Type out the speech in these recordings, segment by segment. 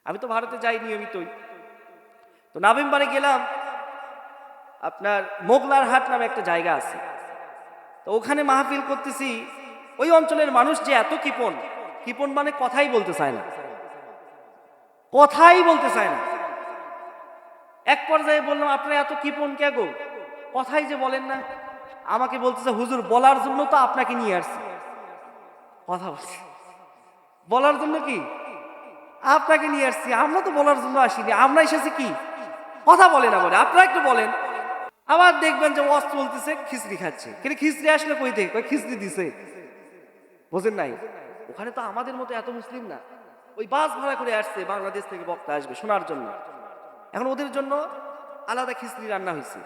আমি তো ভারতে যাই নিয়মিতই। তো নভেম্বরে গেলাম, আপনার মোগলার হাট নামে একটা জায়গা আছে। তো ওখানে মাহফিল করতেছি। ওই অঞ্চলের মানুষ যে এত কৃপণ, কৃপণ মানে কথাই বলতে চায় না, কথাই বলতে চায় না। এক পর্যায়ে বললাম, আপনারা এত কৃপণ কে গো, কথাই যে বলেন না। আমাকে বলতেছে, হুজুর বলার জন্য তো আপনাকে নিয়ে আসছি। কথা বলছি, বলার জন্য কি আপনাকে নিয়ে আসছি, আমরা তো বলার জন্য আসিনি, আমরা এসেছি কি কথা বলে না বলে, আপনারা একটু বলেন। আবার দেখবেন যে ওয়াজ চলতেছে, খিচড়ি খাচ্ছে। কিন্তু খিচড়ি আসলে কই থেকে, কই খিচড়ি দিছে, বোঝেন নাই? ওখানে তো আমাদের মতো এত মুসলিম না, ওই বাস ভাড়া করে আসছে, বাংলাদেশ থেকে বক্তা আসবে শোনার জন্য। এখন ওদের জন্য আলাদা খিচড়ি রান্না হয়েছে।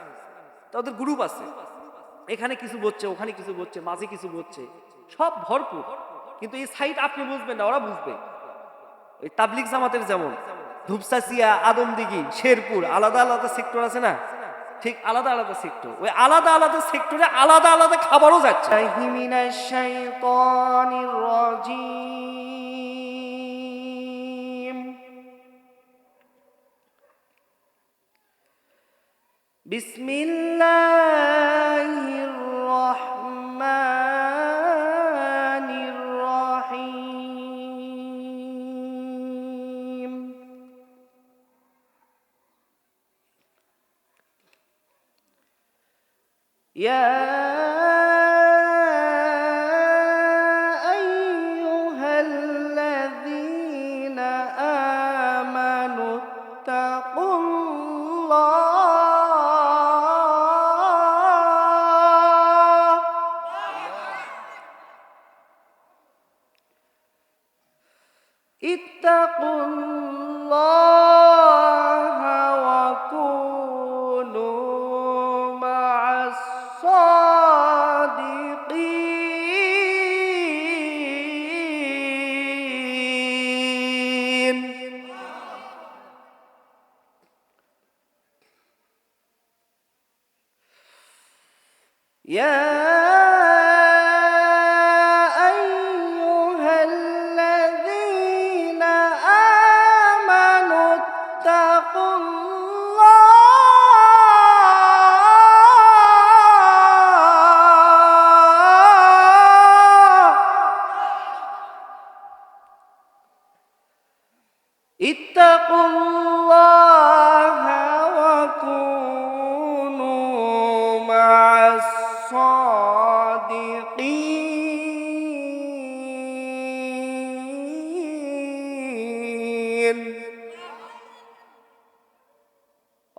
তো ওদের গ্রুপ আছে, এখানে কিছু বলছে, ওখানে কিছু বলছে, মাঝে কিছু বলছে, সব ভরপুর। কিন্তু এই সাইড আপনি বুঝবেন না, ওরা বুঝবে। ওই তাবলিগ জামাতের যেমন ধূপসাচিয়া, আদমদিঘি, শেরপুর আলাদা আলাদা সেক্টর আছে না, ঠিক আলাদা আলাদা সেক্টর। ওই আলাদা আলাদা সেক্টরে আলাদা আলাদা খাবারও যাচ্ছে। মিনাশ শাইতানির রাজিম। বিসমিল্লাহির রহমানির রহিম। ইয়া আইয়ুহাল্লাযীনা আমানু ইত্তাকুল্লাহা ওয়া কুনু মা'আস সাদিকিন। ইয়া আইয়ুহাল্লাযীনা আমানু ইত্তাকুল্লাহা ওয়া কুনু মা'আস সাদিকিন।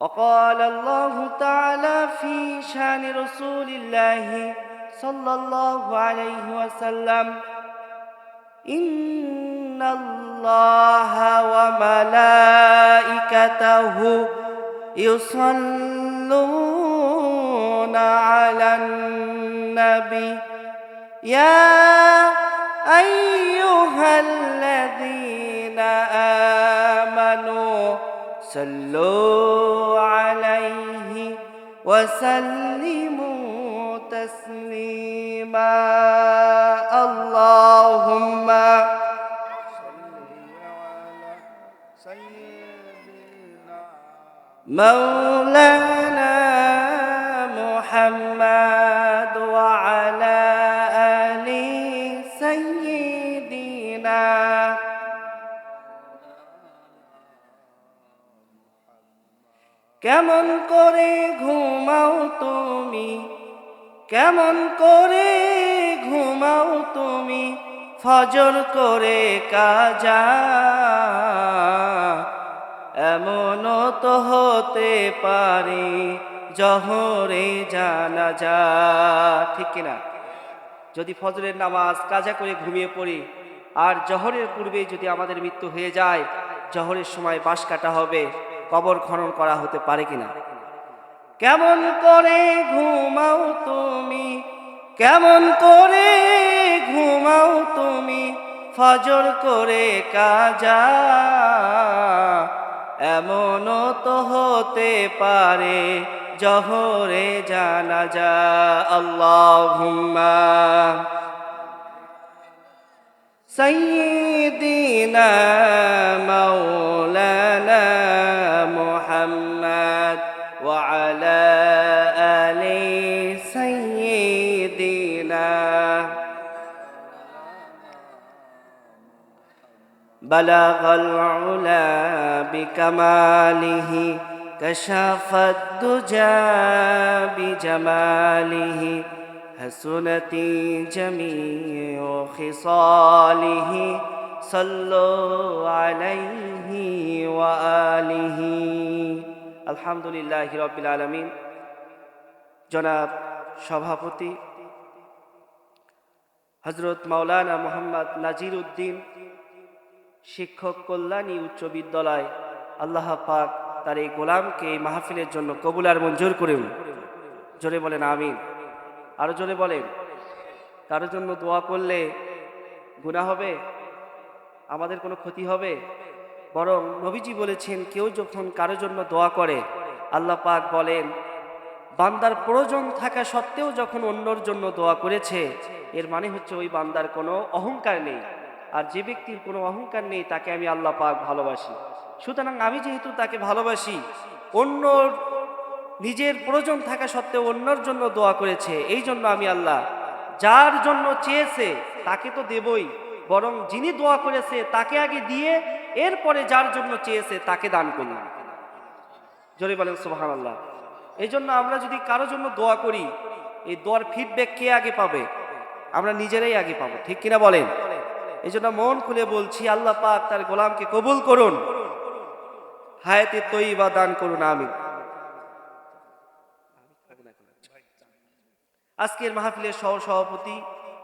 وقال الله تعالى في شان رسول الله صلى الله عليه وسلم إن الله وملائكته يصلون على النبي يا أيها الذين آمنوا صلوا عليه وسلموا تسليما. اللهم مولانا محمد وعلى آل سيدنا কেমন করে ঘুমাও তুমি, কেমন করে ঘুমাও তুমি, ফজর করে কাজা, এমনও তো হতে পারে জহরে জানাজা। ঠিক কিনা? যদি ফজরের নামাজ কাজা করে ঘুমিয়ে পড়ি আর জহরের পূর্বে যদি আমাদের মৃত্যু হয়ে যায়, জহরের সময় বাঁশ কাটা হবে, কবর খনন করা হতে পারে কিনা? কেমন করে ঘুমাও তুমি, কেমন করে ঘুমাও তুমি, ফজর করে কাজা, এমনও তো হতে পারে জহরে জানাজা। আল্লাহুম্মা সাইয়্যিদিনা মাওলানা بلغ العلا بكماله كشف الدجى بجماله حسنت جميع خصاله صلوا عليه وآله الحمد لله رب العالمين জনাব সভাপতি হযরত মাওলানা মোহাম্মদ নাজির উদ্দিন শিক্ষক কল্যাণী উচ্চ বিদ্যালয় আল্লাহ পাক তার এই গোলামকে এই মাহফিলের জন্য কবুল আর মঞ্জুর করুন। জোরে বলেন আমিন। আরো জোরে বলেন। কারোর জন্য দোয়া করলে গুনাহ হবে? আমাদের কোনো ক্ষতি হবে? বরং নবীজি বলেছেন কেউ যখন কারোর জন্য দোয়া করে আল্লাহ পাক বলেন বান্দার প্রয়োজন থাকা সত্ত্বেও যখন অন্যর জন্য দোয়া করেছে এর মানে হচ্ছে ওই বান্দার কোনো অহংকার নেই। আর যে ব্যক্তির কোনো অহংকার নেই তাকে আমি আল্লাহ পাক ভালোবাসি। সুতরাং আমি যেহেতু তাকে ভালোবাসি, অন্য নিজের প্রয়োজন থাকা সত্ত্বেও অন্যর জন্য দোয়া করেছে, এই জন্য আমি আল্লাহ যার জন্য চেয়েছে তাকে তো দেবই, বরং যিনি দোয়া করেছে তাকে আগে দিয়ে এরপরে যার জন্য চেয়েছে তাকে দান করলাম। জোরে বলেন সুবহানাল্লাহ। এই জন্য আমরা যদি কারোর জন্য দোয়া করি এই দোয়ার ফিডব্যাক কে আগে পাবে? আমরা নিজেরাই আগে পাবো, ঠিক কিনা বলেন? এই জন্য মন খুলে বলছি আল্লাহ পাক তার গোলামকে কবুল করুন, হায়াতে তৈয়বা দান করুন, আমিন। আজকের মাহফিলের সহ সভাপতি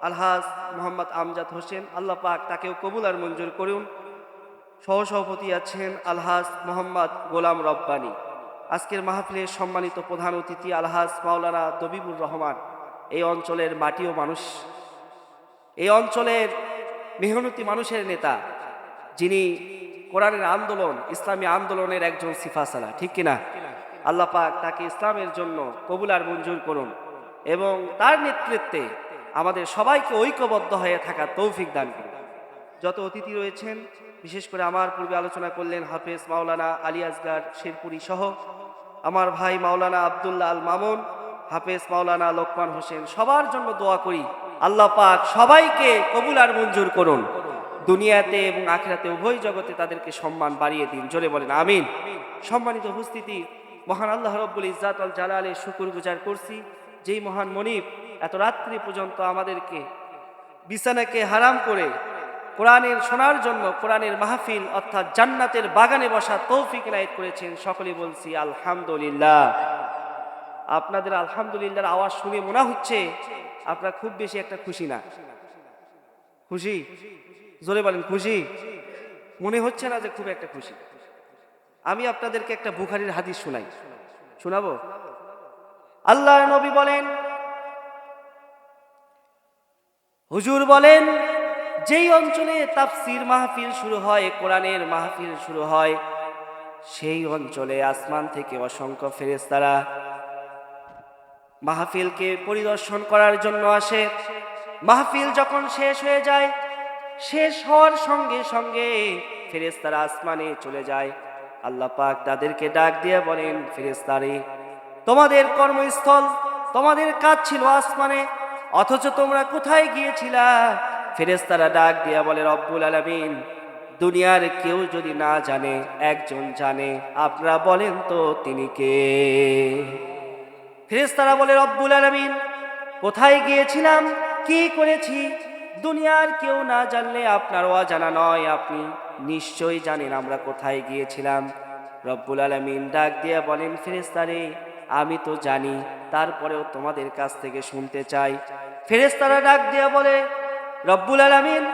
আলহাজ মোহাম্মদ আমজাদ হোসেন, আল্লাহ পাক তাকেও কবুল আর মঞ্জুর করুন। সহ সভাপতি আছেন আলহাজ মোহাম্মদ গোলাম রব্বানী। আজকের মাহফিলের সম্মানিত প্রধান অতিথি আলহাজ মাওলানা দবিবুর রহমান, এই অঞ্চলের মাটি ও মানুষ, এই অঞ্চলের মেহনতি মানুষের নেতা, যিনি কোরআনের আন্দোলন ইসলামী আন্দোলনের একজন সিফাসালা, ঠিক কিনা? আল্লাহ পাক তাকে ইসলামের জন্য কবুল আর মঞ্জুর করুন এবং তার নেতৃত্বে আমাদের সবাইকে ঐক্যবদ্ধ হয়ে থাকার তৌফিক দান করুন। যত অতিথি রয়েছেন, বিশেষ করে আমার পূর্বে আলোচনা করলেন হাফেজ মাওলানা আলী আসগার শেরপুরি সহ আমার ভাই মাওলানা আব্দুল্লাহ আল মামুন, হাফেজ মাওলানা লোকমান হোসেন, সবার জন্য দোয়া করি আল্লাহ পাক সবাইকে কবুল আর মঞ্জুর করুন। দুনিয়াতে এবং আখিরাতে উভয় জগতে তাদেরকে সম্মান বাড়িয়ে দিন। জোরে বলেন আমিন। সম্মানিত উপস্থিতি, মহান আল্লাহ রব্বুল ইজ্জাত আল জালালের শুকর গুজার করছি, যেই মহান মনিব এত রাত্রি পর্যন্ত আমাদেরকে বিছানাকে হারাম করে কোরআনের শোনার জন্য কোরআনের মাহফিল অর্থাৎ জান্নাতের বাগানে বসার তৌফিক ইনায়েত করেছেন। সকলে বলছি আলহামদুলিল্লাহ। আপনাদের আলহামদুলিল্লাহর আওয়াজ শুনে মনে হচ্ছে আপনারা খুব বেশি একটা খুশি না। খুশি? জোরে বলেন খুশি? মনে হচ্ছে না যে খুব একটা খুশি। আমি আপনাদেরকে একটা বুখারীর হাদিস শোনাই, শোনাবো। আল্লাহর নবী বলেন, হুজুর বলেন, যেই অঞ্চলে তাফসীর মাহফিল শুরু হয়, কোরআনের মাহফিল শুরু হয়, সেই অঞ্চলে আসমান থেকে অসংখ্য ফেরেশতারা মাহফিলকে পরিদর্শন করার জন্য আসে। মাহফিল যখন শেষ হয়ে যায়, শেষ হওয়ার সঙ্গে সঙ্গে ফেরেশতারা আসমানে চলে যায়। আল্লাহ পাক তাদেরকে ডাক দিয়ে বলেন, ফেরেশতারে, তোমাদের কর্মস্থল, তোমাদের কাজ ছিল আসমানে, অথচ তোমরা কোথায় গিয়েছিলা? ফেরেশতারা ডাক দিয়ে বলে, রব্বুল আলামিন, দুনিয়ার কেউ যদি না জানে, একজন জানে, আপনারা বলেন তো তিনি কে? ফেরেশতারা বলে, রব্বুল আলামিন, কোথায় গিয়েছিলাম, কি করেছি, দুনিয়ার কেউ না জানলে আপনার অজানা নয়, আপনি নিশ্চয়ই জানেন আমরা কোথায় গিয়েছিলাম। রব্বুল আলামিন ডাক দিয়ে বলেন, ফেরেশতারে, আমি তো জানি, তারপরেও তোমাদের কাছ থেকে শুনতে চাই। ফেরেশতারা ডাক দিয়ে বলে, রব্বুল আলামিন,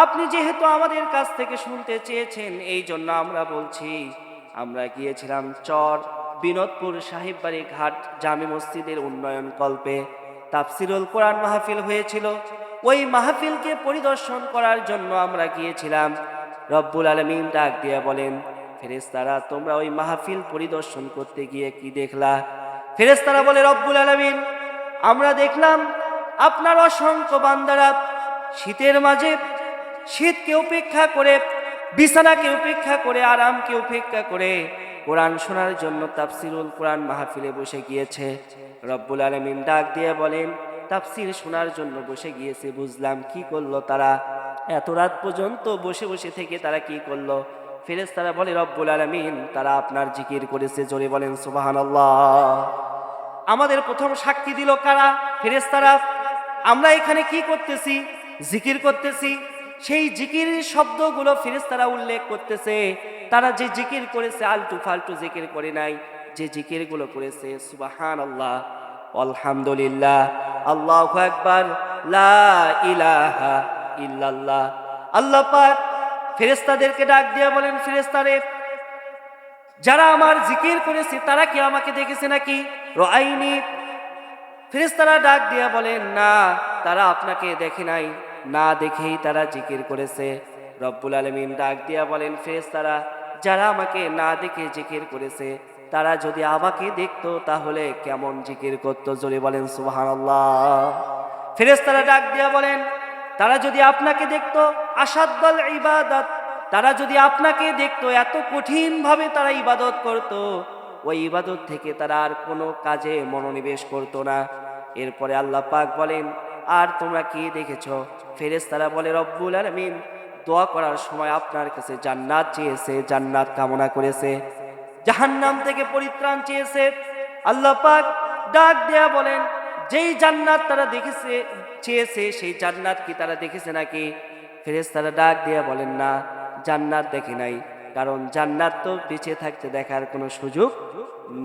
আপনি যেহেতু আমাদের কাছ থেকে শুনতে চেয়েছেন, এই জন্য আমরা বলছি, আমরা গিয়েছিলাম চর বিনোদপুর সাহেববাড়ি ঘাট জামে মসজিদের উন্নয়ন কল্পে। তাফসিরুল কোরআন মাহফিল হয়েছিল, ওই মাহফিলকে পরিদর্শন করার জন্য আমরা গিয়েছিলাম। রব্বুল আলামিন ডাক দিয়ে বলেন, ফেরেশতারা, তোমরা ওই মাহফিল পরিদর্শন করতে গিয়ে কি দেখলা? ফেরেশতারা বলে, রব্বুল আলামিন, আমরা দেখলাম আপনার অসংখ্য বান্দারা শীতের মাঝে শীতকে উপেক্ষা করে, বিছানাকে উপেক্ষা করে, আরামকে উপেক্ষা করে কোরআন শোনার জন্য তাফসিরুল কোরআন মাহফিলে বসে গিয়েছে। রব্বুল আলামিন ডাক দিয়ে বলেন, তাফসির শোনার জন্য বসে গিয়েছে, বুঝলাম, কি করলো তারা? এত রাত পর্যন্ত বসে বসে থেকে তারা কি করলো? ফেরেশতারা বলে রব্বুল আলামিন তারা আপনার জিকির করেছে। জোরে বলেন সুবহানাল্লাহ। আমাদের প্রথম সাক্ষী দিল কারা? ফেরেশতারা। আমরা এখানে কি করতেছি? জিকির করতেছি। সেই জিকির শব্দগুলো ফেরেশতারা উল্লেখ করতেছে। তারা যে জিকির করেছে আলতু ফালতু জিকির করে নাই, যে জিকিরগুলো করেছে সুবহানাল্লাহ, আলহামদুলিল্লাহ, আল্লাহু আকবার, লা ইলাহা ইল্লাল্লাহ। আল্লাহ পাক ফেরেশতাদেরকে ডাক দিয়ে বলেন, ফেরেশতারে যারা আমার জিকির করেছে তারা কি আমাকে দেখেছে নাকি? রাআইনি। ফেরেশতারা ডাক দিয়ে বলেন, না, তারা আপনাকে দেখে নাই, না দেখেই তারা জিকির করেছে। রব্বুল আলামিন ডাক দিয়া বলেন, ফেরেশতারা যারা আমাকে না দেখে জিকির করেছে তারা যদি আমাকে দেখতো তাহলে কেমন জিকির করতো? জোরে বলেন সুবহানাল্লাহ। ফেরেশতারা ডাক দিয়া বলেন, তারা যদি আপনাকে দেখতো আসাদ্দাল ইবাদত, তারা যদি আপনাকে দেখতো এত কঠিন ভাবে তারা ইবাদত করত, ওই ইবাদত থেকে তারা আর কোনো কাজে মনোনিবেশ করতো না। এরপরে আল্লাহ পাক বলেন, আর তোমরা কি দেখেছো? ফেরেশতারা বলে রব্বুল আলামিন দোয়া করার সময় আপনার কাছে জান্নাত চেয়েছে, জান্নাত কামনা করেছে, জাহান্নাম থেকে পরিত্রাণ চেয়েছে। আল্লাহ পাক ডাক দেয়া বলেন, যেই জান্নাত তারা দেখেছে চেয়েছে সেই জান্নাত কি তারা দেখেছে নাকি? ফেরেশতারা ডাক দেয়া বলেন, না, জান্নাত দেখে নাই, কারণ জান্নাত তো বেঁচে থাকতে দেখার কোনো সুযোগ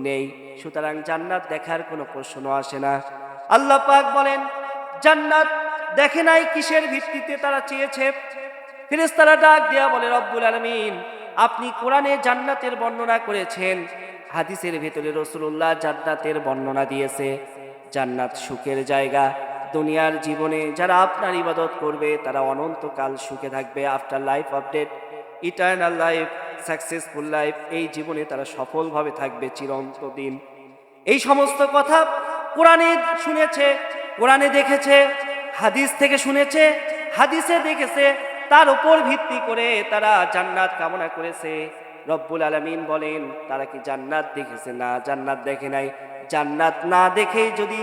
নেই, সুতরাং জান্নাত দেখার কোনো প্রশ্ন আসে না। আল্লাহ পাক বলেন, জান্নাত দেখে নাই কিসের ভিত্তিতে তারা চেয়েছে? ফেরেশতারা ডাক দেয়া বলে রব্বুল আলামিন আপনি কোরআনে জান্নাতের বর্ণনা করেছেন, হাদিসের ভিতরে রাসূলুল্লাহ জান্নাতের বর্ণনা দিয়েছে। জান্নাত সুখের জায়গা। দুনিয়ার জীবনে যারা আপনার ইবাদত করবে তারা অনন্তকাল সুখে থাকবে। After life update, eternal life, successful life, এই জীবনে তারা সফলভাবে থাকবে চিরন্তদিন। এই সমস্ত কথা কোরআনে শুনেছে, কোরআনে দেখেছে, হাদিস থেকে শুনেছে, হাদিসে দেখেছে, তার উপর ভিত্তি করে তারা জান্নাত কামনা করেছে। রব্বুল আলামিন বলেন, তারা কি জান্নাত দেখেছে? না, জান্নাত দেখে নাই। জান্নাত না দেখেই যদি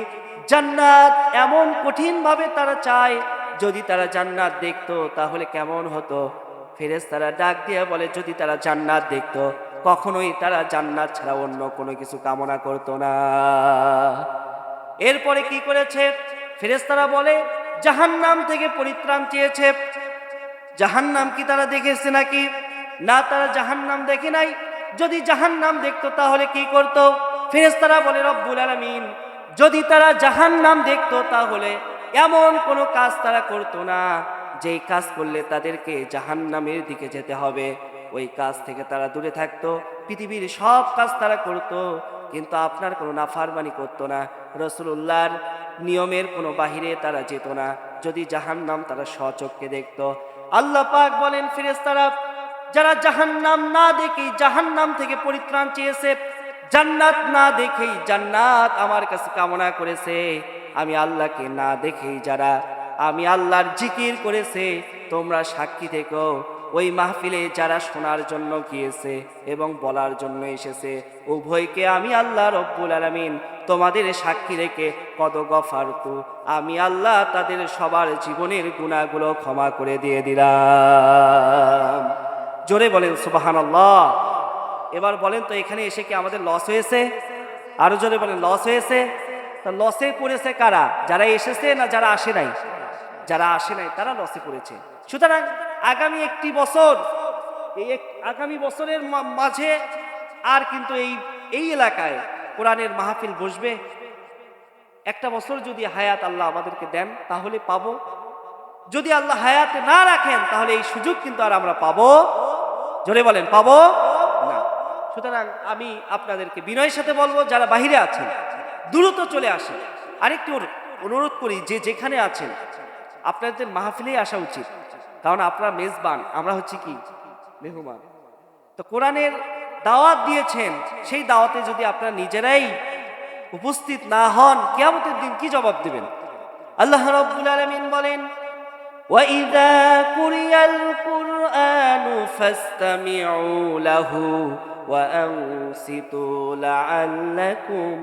জান্নাত এমন কঠিন ভাবে তারা চায়, যদি তারা জান্নাত দেখতো তাহলে কেমন হতো? ফেরেশতারা ডাক দিয়ে বলে, যদি তারা জান্নাত দেখতো কখনোই তারা জান্নাত ছাড়া অন্য কোনো কিছু কামনা করতো না। এরপরে কি করেছে? ফেরেশতারা বলে জাহান্নাম থেকে পরিত্রাণ চেয়েছে। জাহান্নাম কি তারা দেখেছে নাকি? না, তারা জাহান্নাম দেখে নাই। যদি জাহান্নাম দেখতো তাহলে কি করত? ফেরেশতারা বলে রব্বুল আলামিন যদি তারা জাহান্নাম দেখতো তাহলে এমন কোনো কাজ তারা করতো না যেই কাজ করলে তাদেরকে জাহান্নামের দিকে যেতে হবে। ওই কাজ থেকে তারা দূরে থাকতো। পৃথিবীর সব কাজ তারা করত, কিন্তু আপনার কোনো নাফরমানি করতো না, রাসূলুল্লাহর নিয়মের কোনো বাহিরে তারা যেত না। যদি জাহান্নাম তারা স্বচক্ষে দেখতো। আল্লাহ পাক বলেন, ফেরেশতারা যারা জাহান্নাম না দেখেই জাহান্নাম থেকে পরিত্রাণ চেয়েছে, জান্নাত না দেখেই জান্নাত আমার কাছে কামনা করেছে, আমি আল্লাহকে না দেখেই যারা আমি আল্লাহর জিকির করেছে, তোমরা সাক্ষী থেকো। ওই মাহফিলে যারা শোনার জন্য গিয়েছে এবং বলার জন্য এসেছে, উভয়কে আমি আল্লাহ রব্বুল আলামিন তোমাদের সাক্ষী রেখে কদ গফারতু, আমি আল্লাহ তাদের সবার জীবনের গুনাহগুলো ক্ষমা করে দিয়ে দিলাম। জোরে বলেন সুবহানাল্লাহ। এবার বলেন তো, এখানে এসে কি আমাদের লস হয়েছে? আরো জোরে বলেন, লস হয়েছে? তা লসে পড়েছে কারা? যারা এসেছে না যারা আসে নাই? যারা আসে নাই তারা লসে পড়েছে। সুতরাং আগামী একটি বছর, আগামী বছরের মাঝে আর কিন্তু এই এলাকায় কোরআনের মাহফিল বসবে। একটা বছর যদি হায়াত আল্লাহ আমাদেরকে দেন তাহলে পাবো, যদি আল্লাহ হায়াতে না রাখেন তাহলে এই সুযোগ কিন্তু আর আমরা পাবো, জোরে বলেন, পাবো না। সুতরাং আমি আপনাদেরকে বিনয়ের সাথে বলবো, যারা বাহিরে আছেন দ্রুত চলে আসেন। আরেকটু অনুরোধ করি, যে যেখানে আছেন আপনাদের মাহফিলেই আসা উচিত, কারণ আপনারা মেজবান, আমরা হচ্ছে কি মেহমান। তো কোরআনের দাওয়াত দিয়েছেন, সেই দাওয়াতে যদি আপনারা নিজেরাই উপস্থিত না হন, কিয়ামতের দিন কি জবাব দেবেন? আল্লাহ রাব্বুল আলামিন বলেন, وَإِذَا قُرِئَ الْقُرْآنُ فَاسْتَمِعُوا لَهُ وَأَنصِتُوا لَعَلَّكُمْ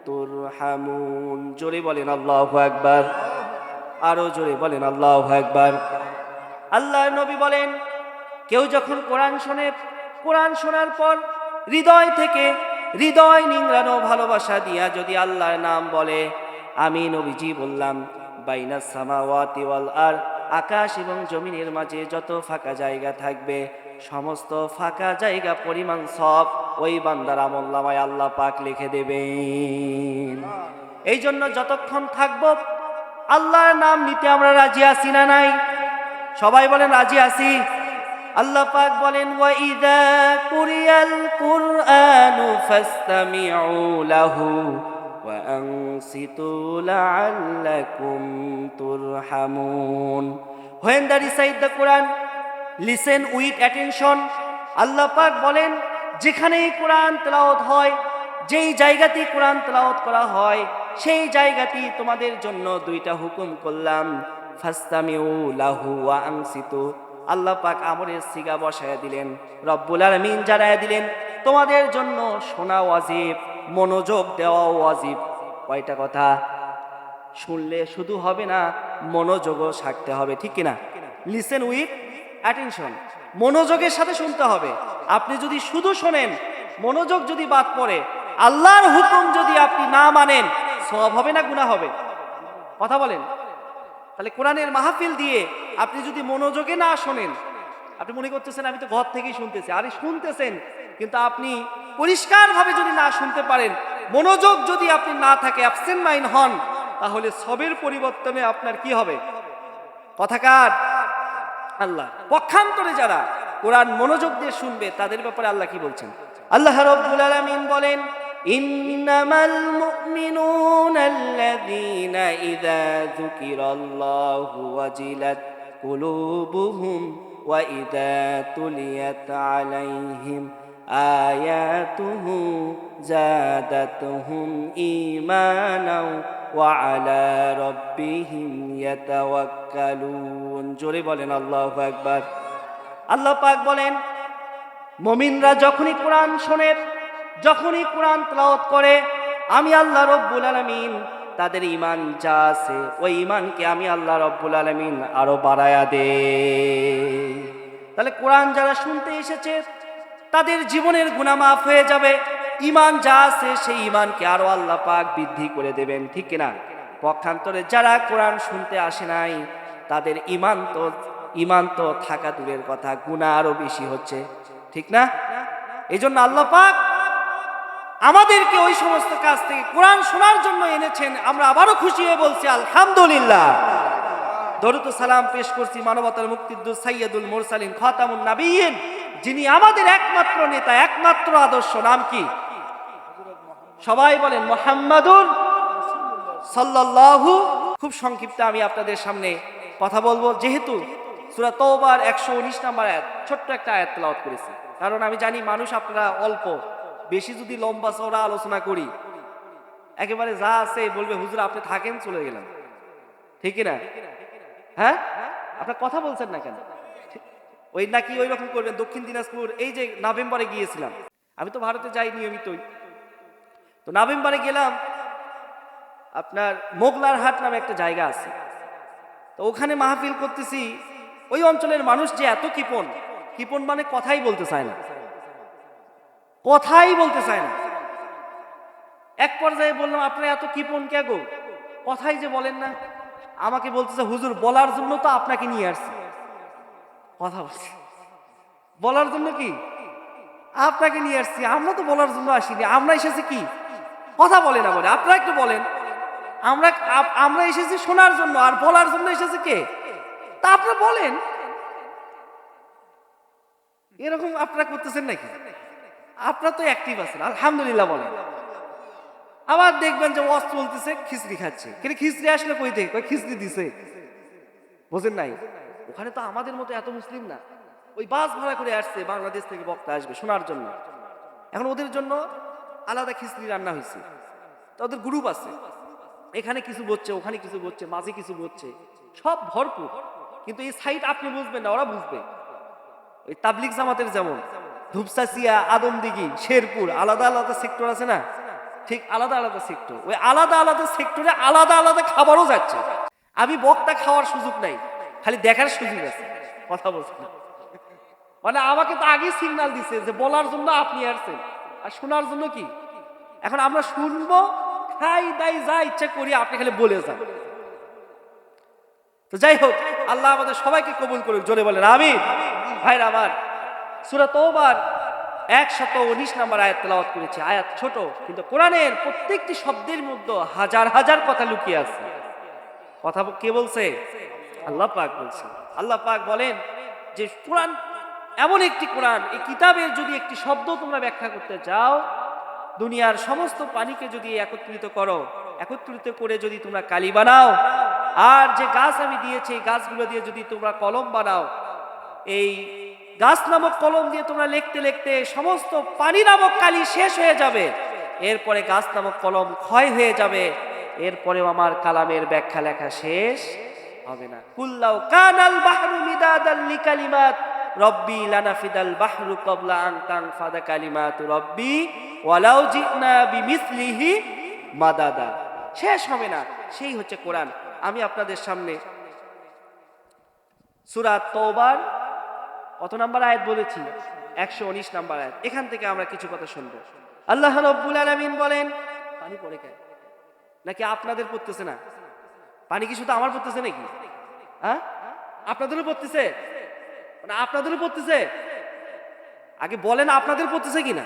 تُرْحَمُونَ। জোরে বলেন আল্লাহু আকবার, আরো জোরে বলেন আল্লাহু আকবার। আল্লাহর নবী বলেন, কেউ যখন কোরআন শোনে, কোরআন শোনার পর হৃদয় থেকে হৃদয় নিংড়ানো ভালোবাসা দিয়া যদি আল্লাহর নাম বলে, আমি নবীজি বললাম, বাইনাস সামাওয়াতি ওয়াল আর, আকাশ এবং জমিনের মাঝে যত ফাঁকা জায়গা থাকবে সমস্ত ফাঁকা জায়গা পরিমাণ সব ওই বান্দার আমলনামায় আল্লাহ পাক লিখে দেবেন। এই জন্য যতক্ষণ থাকবো আল্লাহর নাম নিতে আমরা রাজি আছি না নাই? সবাই বলেন রাজি আছি। আল্লাহ পাক বলেন, ওয়া ইযা কুরিয়াল কুরআনু ফাসতামিউ লাহু ওয়া আনসিতু লাআল্লাকুম তুরহামুন। When they recite the Quran, listen with attention. আল্লাহ পাক বলেন, যেখানেই কোরআন তেলাওয়াত হয়, যেই জায়গাতেই কোরআন তেলাওয়াত করা হয়, সেই জায়গাতেই তোমাদের জন্য দুইটা হুকুম করলাম, ফাসতামিউ লাহু ওয়া আনসিতু। আল্লাহ পাক আমরের সিগা বসায়া দিলেন, রব্বুল আলামিন জানায়া দিলেন, তোমাদের জন্য শোনা ওয়াজিব, মনোযোগ দেওয়া ওয়াজিব। কয়টা কথা? শুনলে শুধু হবে না, মনোযোগও থাকতে হবে, ঠিক কিনা? লিসেন উইথ অ্যাটেনশন, মনোযোগের সাথে শুনতে হবে। আপনি যদি শুধু শোনেন, মনোযোগ যদি বাদ পড়ে, আল্লাহর হুকুম যদি আপনি না মানেন, সওয়াব হবে না গুনাহ হবে? কথা বলেন। তাহলে কোরআনের মাহফিল দিয়ে আপনি যদি মনোযোগে না শোনেন, আপনি মনে করতেছেন আমি তো ঘর থেকেই শুনতেছি, আরে শুনতেছেন, কিন্তু আপনি পরিষ্কারভাবে যদি না শুনতে পারেন, মনোযোগ যদি আপনি না থাকে, অ্যাবসেন্ট মাইন্ড হন, তাহলে সবের পরিবর্তনে আপনার কি হবে? কথাকার আল্লাহ। পক্ষান্তরে যারা কোরআন মনোযোগ দিয়ে শুনবে তাদের ব্যাপারে আল্লাহ কি বলছেন? আল্লাহ রাব্বুল আলামিন বলেন, ইন্নামাল মুমিনুনা আল্লাযীনা ইযা যুকিরাল্লাহু ওয়াজিলাত কুলুবুহুম ওয়া ইযা তুলিয়াত আলাইহিম আয়াতুহু যাদাতুহুম ঈমানাও ওয়া আলা রাব্বিহিম ইয়াতাওয়াক্কালুন। জোরে বলেন আল্লাহু আকবার। আল্লাহ পাক বলেন, মুমিনরা যখনই কোরআন শোনে, যখনই কোরআন তেলাওয়াত করে, আমি আল্লাহ রব্বুল আলামিন তাদের ঈমান যা আছে ওই ঈমানকে আমি আল্লাহ রব্বুল আলামিন আরো বাড়ায়া দেই। তাহলে কোরআন যারা শুনতে এসেছে তাদের জীবনের গুনাহ মাফ হয়ে যাবে, ঈমান যা আছে সেই ঈমানকে আরো আল্লাহ পাক বৃদ্ধি করে দেবেন, ঠিক কিনা? পক্ষান্তরে যারা কোরআন শুনতে আসে নাই, তাদের ঈমান তো থাকা দূরের কথা, গুনাহ আরো বেশি হচ্ছে, ঠিক না? এই জন্য আল্লাহ পাক আমাদেরকে ওই সমস্ত কাজ থেকে কোরআন শোনার জন্য এনেছেন। আমরা আবারও খুশি হয়ে বলছি আলহামদুলিল্লাহ। দরুদ ও সালাম পেশ করছি মানবতার মুক্তিদূত সাইয়্যিদুল মুরসালিন খাতামুন নবিয়্যিন, যিনি আমাদের একমাত্র নেতা, একমাত্র আদর্শ। নাম কি? সবাই বলেন মুহাম্মাদুর সাল্লাল্লাহু। খুব সংক্ষিপ্ত আমি আপনাদের সামনে কথা বলবো, যেহেতু সূরা তাওবার 119 নম্বর আয়াত, ছোট্ট একটা আয়াত তেলাওয়াত করেছি, কারণ আমি জানি মানুষ আপনারা অল্প, বেশি যদি লম্বা চওড়া আলোচনা করি একেবারে যা আছে বলবে হুজুর আপনি থাকেন, চলে গেলাম, ঠিক না? হ্যাঁ, আপনার কথা বলছেন না কেন? ওই নাকি ওই রকম করবেন। দক্ষিণ দিনাজপুর এই যে নভেম্বরে গিয়েছিলাম, আমি তো ভারতে যাই নিয়মিতই, তো নভেম্বরে গেলাম, আপনার মোগলার হাট নামে একটা জায়গা আছে, তো ওখানে মাহফিল করতেছি। ওই অঞ্চলের মানুষ যে এত কৃপণ, কৃপণ মানে কথাই বলতে চায় না, কথাই বলতে চায় না। এক পর্যায়ে বললাম, আপনারা এত কৃপণ কে গো, কথাই যে বলেন না। আমাকে বলতেছে, হুজুর বলার জন্য তো আপনাকে নিয়ে আসছি। কথা বলছি, বলার জন্য কি আপনাকে নিয়ে আসছি? আমরা তো বলার জন্য আসিনি, আমরা এসেছি কি কথা বলে না বলে। আপনারা একটু বলেন, আমরা এসেছি শোনার জন্য, আর বলার জন্য এসেছে কে? তা আপনারা বলেন। এরকম আপনারা করতেছেন নাকি? আপনারা তো অ্যাক্টিভ আছেন, আলহামদুলিল্লাহ বলেন। আবার দেখবেন যে ওয়াজ চলতেছে, খিচড়ি খাচ্ছে। কিন্তু খিচড়ি আসলে কই থেকে? কই খিচড়ি দিছে, বোঝেন নাই? ওখানে তো আমাদের মতো এত মুসলিম না, ওই বাস ভাড়া করে আসছে, বাংলাদেশ থেকে বক্তা আসবে শোনার জন্য। এখন ওদের জন্য আলাদা খিচড়ি রান্না হয়েছে, তো ওদের গ্রুপ আছে, এখানে কিছু বলছে, ওখানে কিছু বলছে, মাঝে কিছু বলছে, সব ভরপুর। কিন্তু এই সাইড আপনি বুঝবেন না, ওরা বুঝবে। ওই তাবলিগ জামাতের যেমন ধূপসাচিয়া, আদমদিঘি, শেরপুর আলাদা আলাদা সেক্টর আছে না, ঠিক আলাদা আলাদা সেক্টর। ওই আলাদা আলাদা সেক্টরে আলাদা আলাদা খাবারও যাচ্ছে। আমি বক্তা খাওয়ার সুযোগ নাই, খালি দেখার সুযোগ আছে। কথা বলছেন না। মানে আমাকে তো আগে সিগন্যাল দিছে যে বলার জন্য আপনি আসছেন, আর শোনার জন্য কি। এখন আমরা শুনবো, খাই দাই যা ইচ্ছা করি, আপনি খালি বলে যান। তো যাই হোক, আল্লাহ আমাদের সবাইকে কবুল করুক, জোরে বলেন আমিন। ভাইরা আমার, সূরা তওবার 119 নম্বর আয়াত তেলাওয়াত করেছি। আয়াত ছোট, কিন্তু কোরআনের প্রত্যেকটি শব্দের মধ্যে হাজার হাজার কথা লুকিয়ে আছে। কথা কে বলছে? আল্লাহ পাক বলছে। আল্লাহ পাক বলেন যে কোরআন এমন একটি কোরআন, এই কিতাবের যদি একটি শব্দ তোমরা ব্যাখ্যা করতে চাও, দুনিয়ার সমস্ত পানিকে যদি একত্রিত করো, একত্রিত করে যদি তোমরা কালি বানাও, আর যে গাছ আমি দিয়েছি এই গাছগুলো দিয়ে যদি তোমরা কলম বানাও, এই গাছ নামক কলম দিয়ে তোমরা লিখতে লিখতে সমস্ত পানি নামক কালি শেষ হয়ে যাবে, এরপরে গাছ নামক কলম ক্ষয় হয়ে যাবে, এরপরেও আমার কালামের ব্যাখ্যা লেখা শেষ হবে না। কুল্লাউ কানাল বাহরু মিদাদাল লিকালিমাত রব্বি লানাফিদাল বাহরু ক্বাবলা আন তানফাদা কালিমাতু রব্বি ওয়ালাউ জিনা বিমিসলিহি মাদাদা। শেষ হবে না, সেই হচ্ছে কোরআন। আমি আপনাদের সামনে সূরা তওবার কত নাম্বার আয়াত বলেছি? 119 নাম্বার আয়াত। এখান থেকে আমরা কিছু কথা শুনবো। আল্লাহ রাব্বুল আলামিন বলেন, পানি পড়ে কেন? নাকি আপনাদের পড়তেছে না? পানি কি শুধু আমার পড়তেছে নাকি? হ্যাঁ, আপনাদেরও পড়তেছে? মানে আপনাদেরও পড়তেছে? আগে বলেন আপনাদের পড়তেছে কিনা।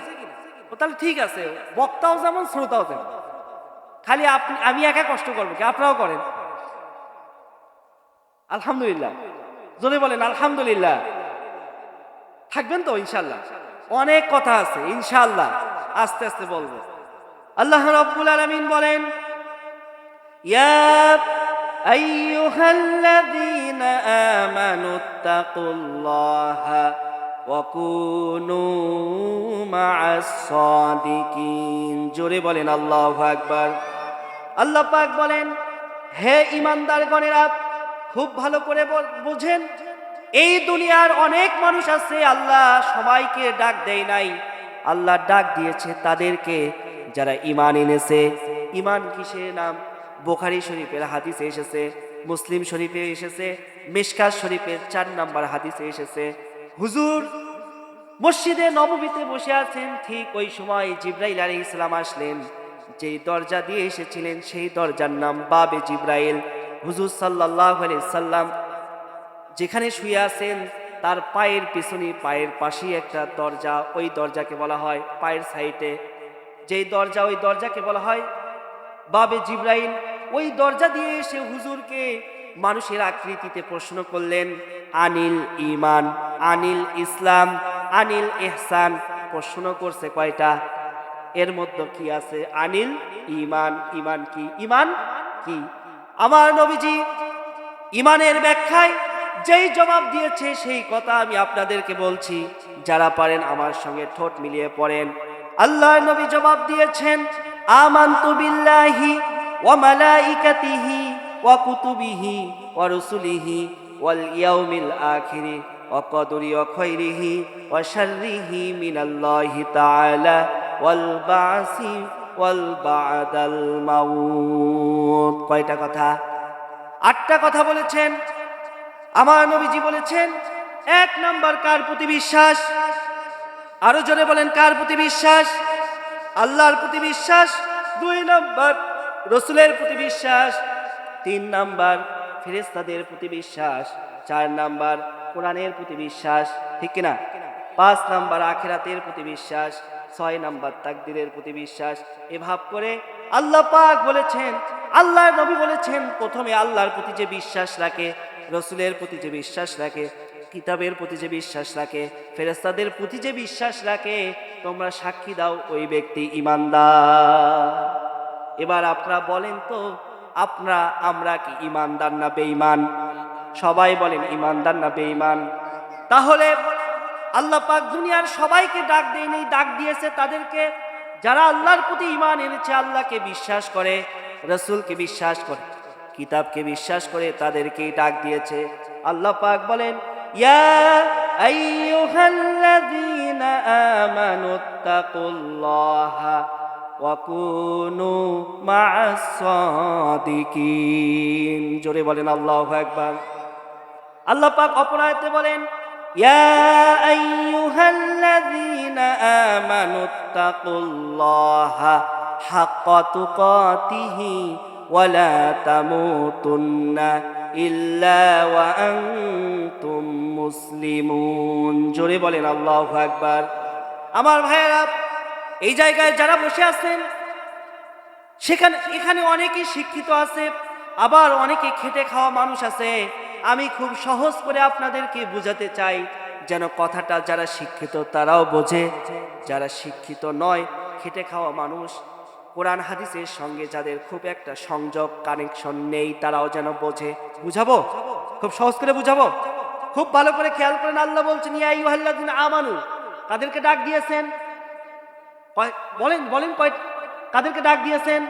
তাহলে ঠিক আছে, বক্তাও যেমন শ্রোতাও যেমন। খালি আমি একা কষ্ট করবো কি? আপনারাও করেন। আলহামদুলিল্লাহ, জোরে বলেন আলহামদুলিল্লাহ। থাকবেন তো ইনশাআল্লাহ? অনেক কথা আছে ইনশাআল্লাহ, আস্তে আস্তে বলবো। আল্লাহ রাব্বুল আলামিন বলেন, ইয়া আইয়ুহাল্লাযীনা আমানুত্তাকুল্লাহা ওয়া কুনু মা'আস সাদিকিন। জোরে বলেন আল্লাহু আকবার। আল্লাহ পাক বলেন, হে ঈমানদারগণেরা, খুব ভালো করে বুঝেন, এই দুনিয়ার অনেক মানুষ আছে, আল্লাহ সবাইকে ডাক দেয় নাই। আল্লাহ ডাক দিয়েছে তাদেরকে যারা ঈমান এনেছে। ঈমান কিসের নাম? বুখারী শরীফের হাদিসে এসেছে, মুসলিম শরীফে এসেছে, মিশকাত শরীফের 4 নম্বর হাদিসে এসেছে। হুজুর মসজিদে নববীতে বসে আছেন, ঠিক ওই সময় জিবরাইল আলাইহিস সালাম আসলেন। যেই দরজা দিয়ে এসেছিলেন সেই দরজার নাম বাবে জিবরাইল। হুজুর সাল্লাল্লাহু আলাইহি সাল্লাম যেখানে শুয়ে আছেন তার পায়ের পিছনে, পায়ের পাশেই একটা দরজা, ওই দরজাকে বলা হয় পায়ের সাইডে যেই দরজা, ওই দরজাকে বলা হয় বাবে জিবরাইল। ওই দরজা দিয়ে এসে হুজুরকে মানুষের আকৃতিতে প্রশ্ন করলেন, আনিল ঈমান, আনিল ইসলাম, আনিল ইহসান। প্রশ্ন করছে কয়টা? এর মধ্যে কি আছে? আনিল ঈমান। ঈমান কি? ঈমান কি? আমার নবীজি ঈমানের ব্যাখ্যায় যেই জবাব দিয়েছে সেই কথা আমি আপনাদেরকে বলছি, যারা পারেন আমার সঙ্গে ঠোঁট মিলিয়ে পড়েন। আল্লাহর নবী জবাব দিয়েছেন, আমানতু বিল্লাহি ওয়া মালাইকাতিহি ওয়া কুতুবিহি ওয়া রুসুলিহি ওয়াল ইয়াউমিল আখিরি ওয়া কদরি ওয়া খাইরিহি ওয়া শাররিহি মিনাল্লাহি তাআলা ওয়াল বাসি ওয়াল বা'দাল মাউত। কয়টা কথা? 8টা কথা বলেছেন। আমার নবীজি বলেছেন, 1 নাম্বার কার প্রতি বিশ্বাস? আরো জোরে বলেন, কার প্রতি বিশ্বাস? আল্লাহর প্রতি বিশ্বাস। 2 নাম্বার রাসূলের প্রতি বিশ্বাস। 3 নাম্বার ফেরেশতাদের প্রতি বিশ্বাস। 4 নাম্বার কোরআনের প্রতি বিশ্বাস, ঠিক কিনা? 5 নাম্বার আখিরাতের প্রতি বিশ্বাস। 6 নাম্বার তাকদীরের প্রতি বিশ্বাস। এভাবে করে আল্লাহ পাক বলেছেন, আল্লাহর নবী বলেছেন, প্রথমে আল্লাহর প্রতি যে বিশ্বাস রাখে, রাসূলের প্রতি যে বিশ্বাস রাখে, কিতাবের প্রতি যে বিশ্বাস রাখে, ফেরেশতাদের প্রতি যে বিশ্বাস রাখে, তোমরা সাক্ষী দাও ওই ব্যক্তি ঈমানদার। এবার আপনারা বলেন তো, আমরা কি ঈমানদার না বেঈমান? সবাই বলেন ঈমানদার না বেঈমান? তাহলে আল্লাহ পাক দুনিয়ার সবাইকে ডাক দেয়নি, ডাক দিয়েছে তাদেরকে যারা আল্লাহর প্রতি ঈমান এনেছে, আল্লাহকে বিশ্বাস করে, রাসূলকে বিশ্বাস করে, কিতাবকে বিশ্বাস করে, তাদেরকেই ডাক দিয়েছে। আল্লাহ পাক বলেন, ইয়া আইয়ুহাল্লাযীনা আমানুত্তাকুল্লাহা ওয়া কুনু মা'আস সাদিকিন। জোরে বলেন আল্লাহু আকবার। আল্লাহ পাক অপর আয়াতে বলেন, ইয়া আইয়ুহাল্লাযীনা আমানুত্তাকুল্লাহা হাক্কা তুকাতিহি ওয়া লা তামুতুন্না ইল্লা ওয়া আনতুম মুসলিমুন। জোরে বলেন আল্লাহু আকবার। আমার ভাইয়েরা, এই জায়গায় যারা বসে আছেন এখানে অনেকেই শিক্ষিত আছে, আবার অনেকে খেটে খাওয়া মানুষ আছে। আমি খুব সহজ করে আপনাদেরকে বোঝাতে চাই যেন কথাটা যারা শিক্ষিত তারাও বোঝে, যারা শিক্ষিত নয় খেটে খাওয়া মানুষ, কোরআন হাদিসের সঙ্গে যাদের খুব একটা সংযোগ কানেকশন নেই তারাও যেন বোঝে। বুঝাবো, খুব সহজ করে বুঝাবো, খুব ভালো করে খেয়াল করেন। আল্লাহ বলছেন ইয়া আইয়ুহাল্লাযীনা আমানু, কাদেরকে ডাক দিয়েছেন? বলেন বলেন কাদেরকে ডাক দিয়েছেন?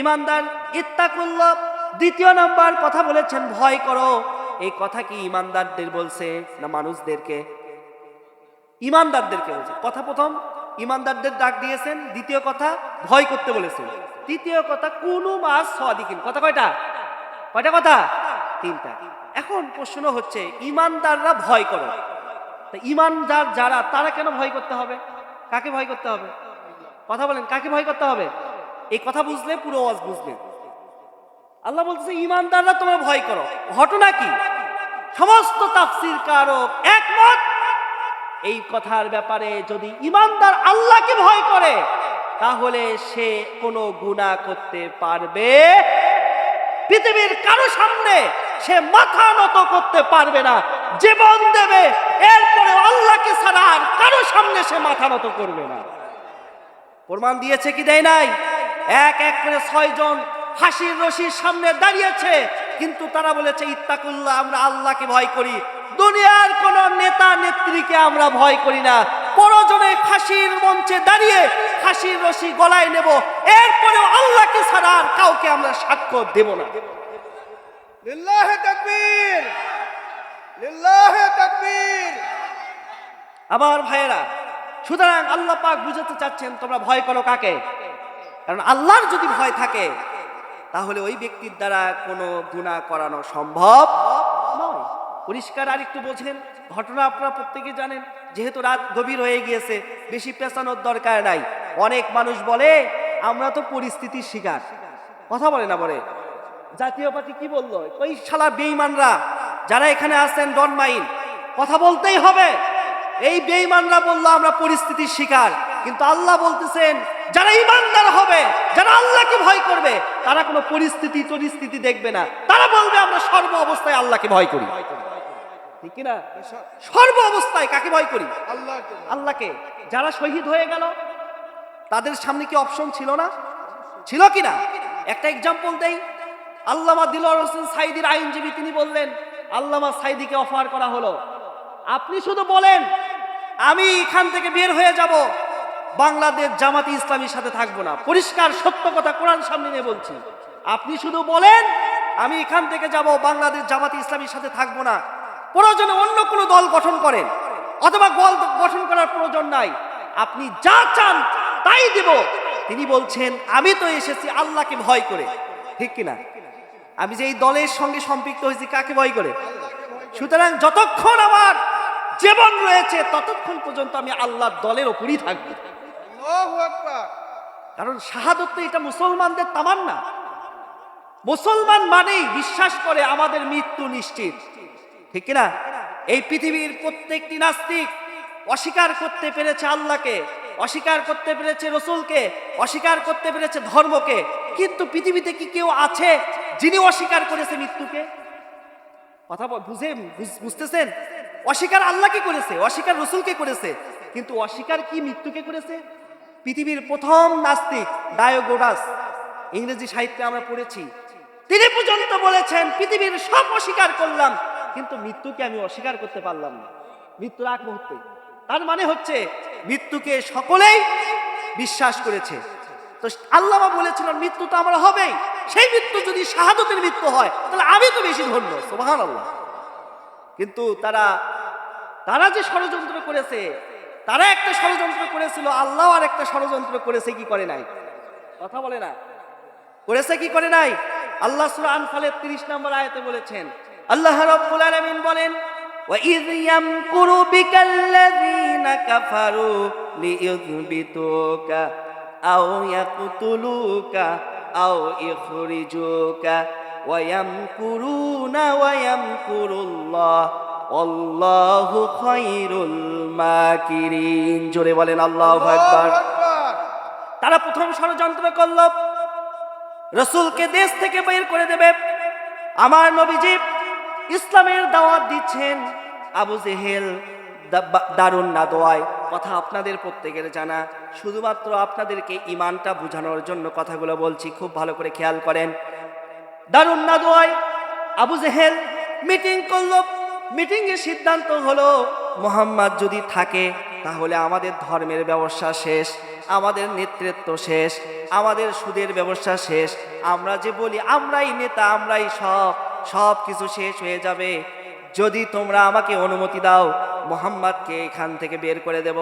ঈমানদার। ইত্তাকুল্লাহ, দ্বিতীয় নাম্বার কথা বলেছেন ভয় করো। এই কথা কি ঈমানদারদের বলছে না মানুষদেরকে? ঈমানদারদেরকে বলছে। কথা প্রথম ঈমানদারদের ডাক দিয়েছেন, দ্বিতীয় কথা ভয় করতে বলেছেন, তৃতীয় কথা কুনু মাস সাদিকিন। কথা কয়টা? কয়টা কথা? তিনটা। এখন প্রশ্ন হচ্ছে ঈমানদাররা ভয় করো, তা ঈমানদার যারা তারা কেন ভয় করতে হবে? কাকে ভয় করতে হবে? কথা বলেন, কাকে ভয় করতে হবে? এই কথা বুঝলে পুরো ওয়াজ বুঝলে। আল্লাহ বলতেছে ঈমানদাররা তোমরা ভয় করো। ঘটনা কি? সমস্ত তাফসীর কারক একমত এই কথার ব্যাপারে, যদি ঈমানদার আল্লাহকে ভয় করে তাহলে সে কোনো গুনাহ করতে পারবে, পৃথিবীর কারো সামনে সে মাথা নত করতে পারবে না, জীবন দেবে, এরপরে আল্লাহকে ছাড়া আর কারো সামনে সে মাথা নত করবে না। প্রমাণ দিয়েছে কি দেয় নাই? এক এক করে 6 জন ফাঁসির রশির সামনে দাঁড়িয়েছে, কিন্তু তারা বলেছে ইত্তাকুল্লাহ, আমরা আল্লাহকে ভয় করি, দুনিয়ার কোন নেতা নেত্রীকে আমরা ভয় করি না। প্রয়োজনে ফাঁসির মঞ্চে দাঁড়িয়ে ফাঁসির রশি গলায় নেব, এরপরেও আল্লাহকে ছাড়া আর কাউকে আমরা সাক্ষ্য দেব না। লিল্লাহি তাকবীর, লিল্লাহি তাকবীর। আমার ভাইয়েরা, সুতরাং আল্লাহ পাক বুঝাতে চাচ্ছেন তোমরা ভয় করো কাকে? কারণ আল্লাহর যদি ভয় থাকে তাহলে ওই ব্যক্তির দ্বারা কোনো গুনাহ করানো সম্ভব নয়। পরিষ্কার আর একটু বোঝেন, ঘটনা আপনারা প্রত্যেকে জানেন, যেহেতু রাত গভীর হয়ে গিয়েছে বেশি পেছানোর দরকার নাই। অনেক মানুষ বলে আমরা তো পরিস্থিতির শিকার। কথা বলে না, বলে জাতীয় পার্টি কি বললো, ওই শালা বেঈমানরা যারা এখানে আছেন ডন মাইন, কথা বলতেই হবে। এই বেঈমানরা বললো আমরা পরিস্থিতির শিকার, কিন্তু আল্লাহ বলতেছেন যারা ঈমানদার হবে, যারা আল্লাহকে ভয় করবে, তারা কোনো পরিস্থিতি দেখবে না, তারা বলবে আমরা সর্ব অবস্থায় আল্লাহকে ভয় করি। ঠিক কিনা? সর্ব অবস্থায় কাকে ভয় করি? আল্লাহকে। যারা শহীদ হয়ে গেল তাদের সামনে কি অপশন ছিল না? ছিল কিনা? একটা এক্সাম্পল দেই। আল্লামা দিলওয়ার হোসেন সাঈদীর আইনজীবী তিনি বললেন, আল্লামা সাঈদীকে অফার করা হলো, আপনি শুধু বলেন আমি এখান থেকে বের হয়ে যাব, বাংলাদেশ জামাতি ইসলামীর সাথে থাকবো না। পরিষ্কার সত্য কথা কোরআন সামনে নিয়ে বলছি। আপনি শুধু বলেন আমি এখান থেকে যাব, বাংলাদেশ জামাতি ইসলামীর সাথে থাকবো না, প্রয়োজনে অন্য কোনো দল গঠন করেন, অথবা দল গঠন করার প্রয়োজন নাই, আপনি যা চান তাই দেব। তিনি বলছেন আমি তো এসেছি আল্লাহকে ভয় করে। ঠিক কিনা? আমি যে এই দলের সঙ্গে সম্পৃক্ত হয়েছি কাকে ভয় করে? সুতরাং যতক্ষণ আমার জীবন রয়েছে ততক্ষণ পর্যন্ত আমি আল্লাহর দলের ওপরই থাকবো। আল্লাহু আকবার। কারণ শাহাদত তো এটা মুসলমানদের তামান্না। মুসলমান মানেই বিশ্বাস করে আমাদের মৃত্যু নিশ্চিত। ঠিক কিনা? এই পৃথিবীর প্রত্যেকটি নাস্তিক অস্বীকার করতে পেরেছে আল্লাহকে, অস্বীকার করতে পেরেছে রসুলকে, অস্বীকার করতে পেরেছে ধর্মকে, কিন্তু পৃথিবীতে কি কেউ আছে যিনি অস্বীকার করেছে মৃত্যুকে? কথা বুঝতেছেন? অস্বীকার আল্লাহকে করেছে, অস্বীকার রসুলকে করেছে, কিন্তু অস্বীকার কি মৃত্যুকে করেছে? পৃথিবীর প্রথম নাস্তিক ডায়োগোরাস, ইংরেজি সাহিত্যে আমরা পড়েছি, তিনি পর্যন্ত বলেছেন পৃথিবীর সব অস্বীকার করলাম কিন্তু মৃত্যুকে আমি অস্বীকার করতে পারলাম না, মৃত্যুর আগ মুহূর্তে। তার মানে হচ্ছে মৃত্যুকে সকলেই বিশ্বাস করেছে। তো আল্লাহ বলেছিলেন মৃত্যু তো আমার হবেই, সেই মৃত্যু যদি শাহাদতের মৃত্যু হয় তাহলে আমি তো বেশি ধন্য। সুবহানাল্লাহ। কিন্তু তারা যে ষড়যন্ত্র করেছে, তারা একটা ষড়যন্ত্র করেছিল, আল্লাহ আর একটা ষড়যন্ত্র করেছে, কি করে নাই? কথা বলে না, করেছে কি করে নাই? আল্লাহ সূরা আনফালের 30 নম্বর আয়াতে বলেছেন আল্লাহ রাব্বুল আলামিন বলেন, وَإِذْ يَمْكُرُ بِكَ الَّذِينَ كَفَرُوا لِيُثْبِتُوكَ أَوْ يَقْتُلُوكَ أَوْ يُخْرِجُوكَ وَيَمْكُرُونَ وَيَمْكُرُ اللَّهُ وَاللَّهُ خَيْرُ الْمَاكِرِينَ। জোরে বলেন আল্লাহু আকবার। আল্লাহু আকবার। তারা প্রথম ষড়যন্ত্র করল, রাসূলকে দেশ থেকে বের করে দেবে। আমার নবীজি ইসলামের দাওয়াত দিচ্ছেন, আবু জেহেল দারুন নাদোয়ায়। কথা আপনাদের প্রত্যেকের জানা, শুধুমাত্র আপনাদেরকে ইমানটা বোঝানোর জন্য কথাগুলো বলছি, খুব ভালো করে খেয়াল করেন। দারুন নাদোয়ায় আবু জেহেল মিটিং করলো। মিটিংয়ের সিদ্ধান্ত হলো, মুহাম্মদ যদি থাকে তাহলে আমাদের ধর্মের ব্যবসা শেষ, আমাদের নেতৃত্ব শেষ, আমাদের সুদের ব্যবসা শেষ। আমরা যে বলি আমরাই নেতা, আমরাই সব কিছু শেষ হয়ে যাবে। যদি তোমরা আমাকে অনুমতি দাও, মুহাম্মদকে এখান থেকে বের করে দেব।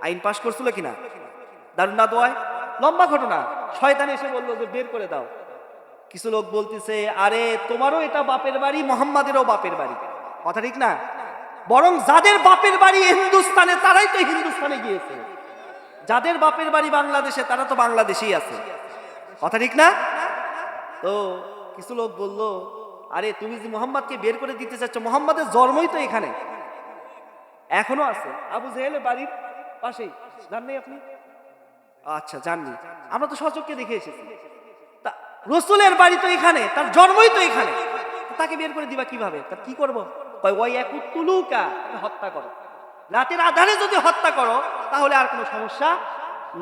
আইন পাশ করছিল কিনা? দারুন নাদোয়ায় লম্বা ঘটনা। শয়তান এসে বলল যে বের করে দাও। কিছু লোক বলতেছে, আরে তোমারও এটা বাপের বাড়ি, মুহাম্মাদেরও বাপের বাড়ি। কথা ঠিক না? বরং যাদের বাপের বাড়ি হিন্দুস্তানে তারাই তো হিন্দুস্তানে গিয়েছে, যাদের বাপের বাড়ি বাংলাদেশে তারা তো বাংলাদেশেই আছে। কথা ঠিক না? তো কিছু লোক বলল, আরে তুমি যে মুহাম্মদকে বের করে দিতে চাচ্ছ, মুহাম্মাদের জন্মই তো এখানে, এখনো আছে আবু জেহেলের বাড়ির পাশেই। জাননি আপনি? আচ্ছা, জাননি, আমরা তো সচক্ষে দেখে এসেছি। তা রসুলের বাড়ি তো এখানে, তার জন্মই তো এখানে, তাকে বের করে দিবা কিভাবে? তা কি করবো? হত্যা করো। রাতের আধারে যদি হত্যা করো তাহলে আর কোনো সমস্যা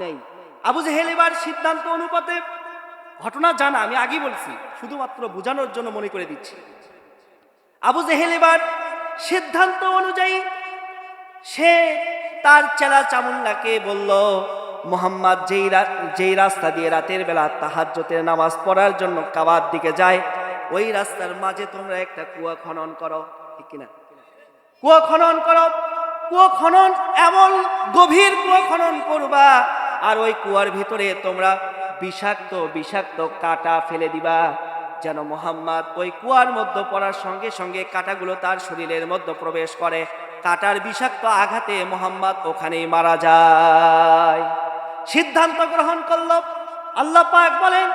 নেই। আবু জেহেল এবার সিদ্ধান্ত অনুপাতে, ঘটনা জানা, আমি আগেই বলছি, শুধুমাত্র বোঝানোর জন্য মনে করে দিচ্ছি। আবু জেহেল এবার সিদ্ধান্ত অনুযায়ী সে তার চেলা চামুন্ডাকে বলল, মুহাম্মদ যেই রাস্তা দিয়ে রাতের বেলা তাহাজ্জুদের নামাজ পড়ার জন্য কাবার দিকে যায়, ওই রাস্তার মাঝে তোমরা একটা কুয়া খনন করো। ঠিক কিনা? কুয়া খনন করো। কুয়া খনন, এমন গভীর কুয়া খনন করবা, আর ওই কুয়ার ভিতরে তোমরা বিষাক্ত বিষাক্ত কাঁটা ফেলে দিবা, যেন মুহাম্মদ ওই কুয়ার মধ্যে পড়ার সঙ্গে সঙ্গে কাঁটাগুলো তার শরীরের মধ্যে প্রবেশ করে, কাঁটার বিষাক্ত আঘাতে মুহাম্মদ ওখানেই মারা যায়। সিদ্ধান্ত গ্রহণ করল। আল্লাহ পাক বলেন,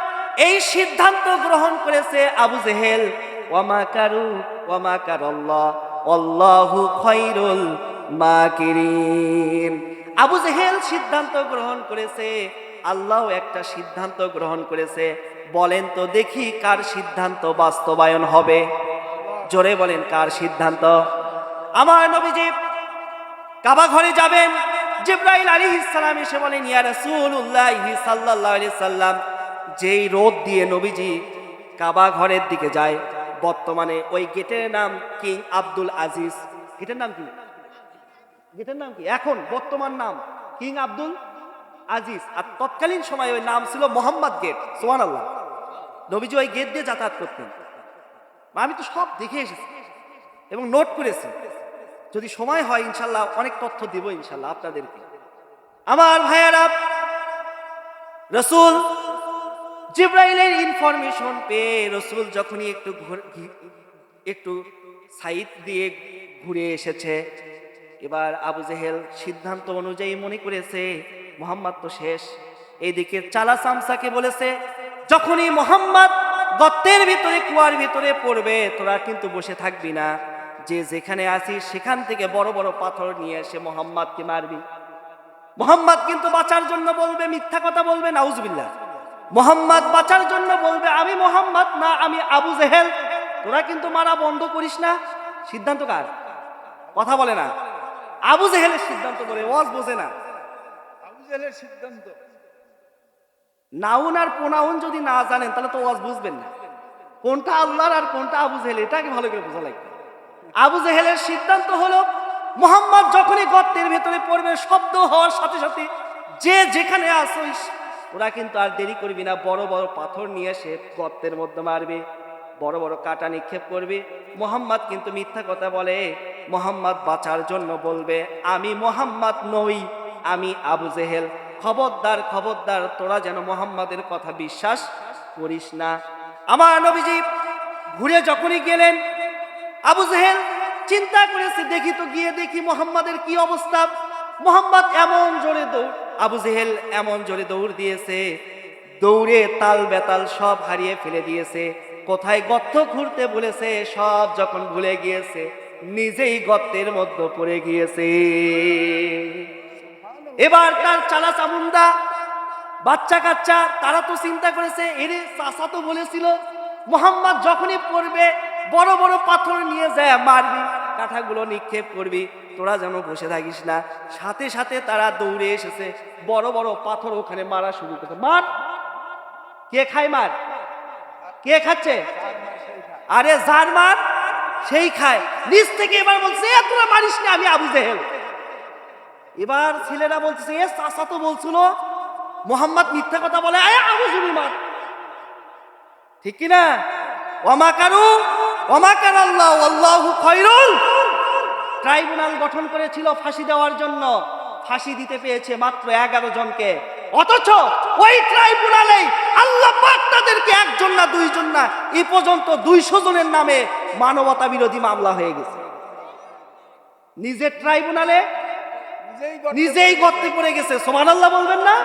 এই সিদ্ধান্ত গ্রহণ করেছে আবু জেহেল। ওয়ামা কারু ওয়ামা কারাল্লাহ আল্লাহু খায়রুল মাকিরিন। আবু জেহেল সিদ্ধান্ত গ্রহণ করেছে, আল্লাহ একটা সিদ্ধান্ত গ্রহণ করেছে। বলেন তো দেখি কার সিদ্ধান্ত বাস্তবায়ন হবে? জোরে বলেন, কার সিদ্ধান্ত? আমার নবীজি কাবা ঘরে যাবেন, জিবরাইল আলাইহিস সালাম এসে বলেন, ইয়া রাসূলুল্লাহ সাল্লাল্লাহু আলাইহি সাল্লাম, যেই রোদ দিয়ে নবীজি কাবা ঘরের দিকে যায়, বর্তমানে ওই গেটের নাম কিং আব্দুল আজিজ। গেটের নাম কি? গেটের নাম কি এখন? বর্তমান নাম কিং আব্দুল আজিজ, আর তৎকালীন সময় ওই নাম ছিল মোহাম্মদ গেট। সুবহানাল্লাহ। নবীজি ওই গেট দিয়ে যাতায়াত করতেন। আমি তো সব দেখে এসেছি এবং নোট করেছি, যদি সময় হয় ইনশাল্লাহ অনেক তথ্য দিব ইনশাল্লাহ আপনাদেরকে। আমার ভাইয়েরা, রাসূল জিবরাইলের ইনফরমেশন পেয়ে রাসূল যখনই একটু সাইড দিয়ে ঘুরে এসেছে, এবার আবু জেহেল সিদ্ধান্ত অনুযায়ী মনে করেছে মুহাম্মদ তো শেষ। এইদিকে চালা সামসাকে বলেছে, যখনই মুহাম্মদ গর্তের ভিতরে কুয়ার ভিতরে পড়বে তোরা কিন্তু বসে থাকবি না, যে যেখানে আছিস সেখান থেকে বড় বড় পাথর নিয়ে এসে মুহাম্মদকে মারবি। মুহাম্মদ কিন্তু বাঁচার জন্য বলবে, মিথ্যা কথা বলবে, নাউজুবিল্লাহ। মুহাম্মদ বাঁচার জন্য বলবে, আমি মুহাম্মদ না, আমি আবু জেহেল। তোরা কিন্তু মারা বন্ধ করিস না। সিদ্ধান্ত কার? কথা বলে না। আবু জেহেলের সিদ্ধান্ত বলে, ওয়াজ বোঝে না। আবু জেহেলের সিদ্ধান্ত। নাউন আর প্রোনাউন যদি না জানেন তাহলে তো ওয়াজ বুঝবেন না। কোনটা আল্লাহর আর কোনটা আবু জেহেল, এটাকে ভালো করে বোঝা লাগবে। আবু জেহেলের সিদ্ধান্ত হলো, মুহাম্মদ যখনই গর্তের ভেতরে পড়বে, শব্দ হওয়ার সাথে সাথে যে যেখানে আসিস ওরা কিন্তু আর দেরি করবি না, বড় বড় পাথর নিয়ে এসে গর্তের মধ্যে মারবে, বড় বড় কাঁটা নিক্ষেপ করবে। মুহাম্মদ কিন্তু মিথ্যা কথা বলে, মুহাম্মদ বাঁচার জন্য বলবে, আমি মুহাম্মদ নই, আমি আবু জেহেল। খবরদার খবরদার, তোরা যেন মুহাম্মাদের কথা বিশ্বাস করিস না। আমার নবীজি ঘুরে যখনই গেলেন, আবু জেহেল চিন্তা করেছে, দেখি তো গিয়ে দেখি মোহাম্মদের কি অবস্থা। মোহাম্মদ এমন জোরে দৌড়, আবু জেহেল এমন জোরে দৌড় দিয়েছে, দৌড়ে তাল বেতাল সব হারিয়ে ফেলে দিয়েছে। কোথায় গর্ত খুঁড়তে বলেছে সব যখন ভুলে গিয়েছে, নিজেই গর্তের মধ্যে পড়ে গিয়েছে। এবার তার চালা চামুন্ডা বাচ্চা কাচ্চা তারা তো চিন্তা করেছে, এরে চাচা তো বলেছিল মোহাম্মদ যখনই পড়বে বড় বড় পাথর নিয়ে যায় মারবি, কাঁঠাগুলো নিক্ষেপ করবি, তোরা যেন বসে থাকিস না। সাথে সাথে তারা দৌড়ে এসেছে, বড় বড় পাথর ওখানে মারা শুরু করছে। মার, কে খায় মার? কে খাচ্ছে? আরে যার মার সেই খায়। নিচ থেকে এবার বলছে, এ তোরা মারিস না, আমি আবু জেহেল। এবার ছেলেরা বলছে, এ চাচা তো বলছিল মোহাম্মদ মিথ্যা কথা বলে, আয় আবু জুবি মার। ঠিক কিনা? ওয়ামাকার আল্লাহ আল্লাহু খায়রুল। ট্রাইব্যুনাল গঠন করেছিল ফাঁসি দেওয়ার জন্য, ফাঁসি দিতে পেয়েছে মাত্র 11 জনকে। অথচ ওই ট্রাইব্যুনালে আল্লাহ পাক তাদেরকে একজন না দুইজন না, এই পর্যন্ত 200 জনের নামে মানবতা বিরোধী মামলা হয়ে গেছে। নিজের ট্রাইব্যুনালে নিজেই গর্তে পড়ে গেছে। সুবহানাল্লাহ বলবেন না?